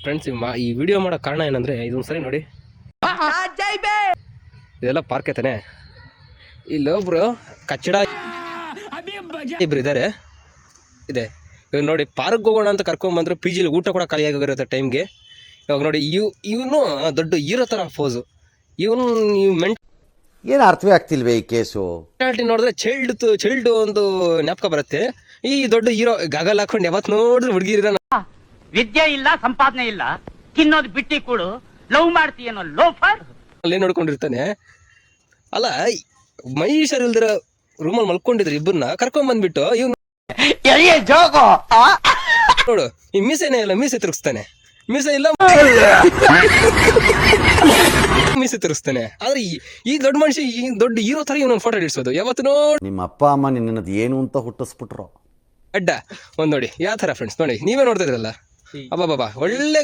Friends ಈ video ಮಾಡೋ ಕಾರಣ ಏನಂದರೆ ಇದೊಂದು ಸರಿ ನೋಡಿ, ಇದೆಲ್ಲ ಪಾರ್ಕ್ ತಾನೆ. ಇಲ್ಲೊಬ್ರು ಕಚ್ಚಡ ಇಬ್ರು ಇದ್ದಾರೆ ಇದೆ. ಇವಾಗ ನೋಡಿ ಪಾರ್ಕ್ ಹೋಗೋಣ ಅಂತ ಕರ್ಕೊಂಡ್ಬಂದ್ರು, ಪಿ ಜಿಲಿ ಊಟ ಕೂಡ ಖಾಲಿಯಾಗಿರುತ್ತೆ ಟೈಮ್ಗೆ. ಇವಾಗ ನೋಡಿ ಇವನು ದೊಡ್ಡ ಹೀರೋ ಥರ ಫೋಸು. ಇವನು ಏನು ಅರ್ಥವೇ ಆಗ್ತಿಲ್ವೇ ಈ ಕೇಸು. ನೋಡಿದ್ರೆ ಚೈಲ್ಡ್ ಒಂದು ಜ್ಞಾಪಕ ಬರುತ್ತೆ. ಈ ದೊಡ್ಡ ಹೀರೋ ಗಗಲ್ ಹಾಕೊಂಡು ಯಾವತ್ತು ನೋಡಿದ್ರೆ ಹುಡುಗಿರ ವಿದ್ಯೆ ಇಲ್ಲ, ಸಂಪಾದನೆ ಇಲ್ಲ, ತಿನ್ನೋದು ಬಿಟ್ಟಿ ಕೂಡು, ಲವ್ ಮಾಡ್ತೀಯನೋ ಲೋಫರ್ ಅಲ್ಲೇ ನೋಡ್ಕೊಂಡಿರ್ತಾನೆ. ಅಲ್ಲ, ಮಹೇಶರ್ ಇಲ್ದಿರ ರೂಮಲ್ಲಿ ಮಲ್ಕೊಂಡಿದ್ರು ಇಬ್ಬರನ್ನ ಕರ್ಕೊಂಡ್ ಬಂದ್ಬಿಟ್ಟು ಇವ್ನು ನೋಡು, ಈ ಮೀಸೆನೇ ಇಲ್ಲ, ಮೀಸೆ ತಿರುಗಿಸ್ತಾನೆ. ಮೀಸೆ ಇಲ್ಲ, ಮೀಸೆ ತಿರುಗಿಸ್ತಾನೆ. ಆದ್ರೆ ಈ ದೊಡ್ಡ ಮನುಷ್ಯ, ಈ ದೊಡ್ಡ ಹೀರೋ ತರ ಇವನೊಂದು ಫೋಟೋ ಹಿಡಿಸೋದು ಯಾವತ್ತು ನೋಡಿ. ನಿಮ್ಮ ಅಪ್ಪ ಅಮ್ಮ ನಿನ್ನದು ಏನು ಅಂತ ಹುಟ್ಟಿಸ್ಬಿಟ್ರು ಅಡ್ಡ ಒಂದ್ ನೋಡಿ ಯಾವ ತರ ಫ್ರೆಂಡ್ಸ್ ನೋಡಿ, ನೀವೇ ನೋಡ್ತಾ ಇದ್ರಲ್ಲ. ಅಬ್ಬಾ ಒಳ್ಳೆ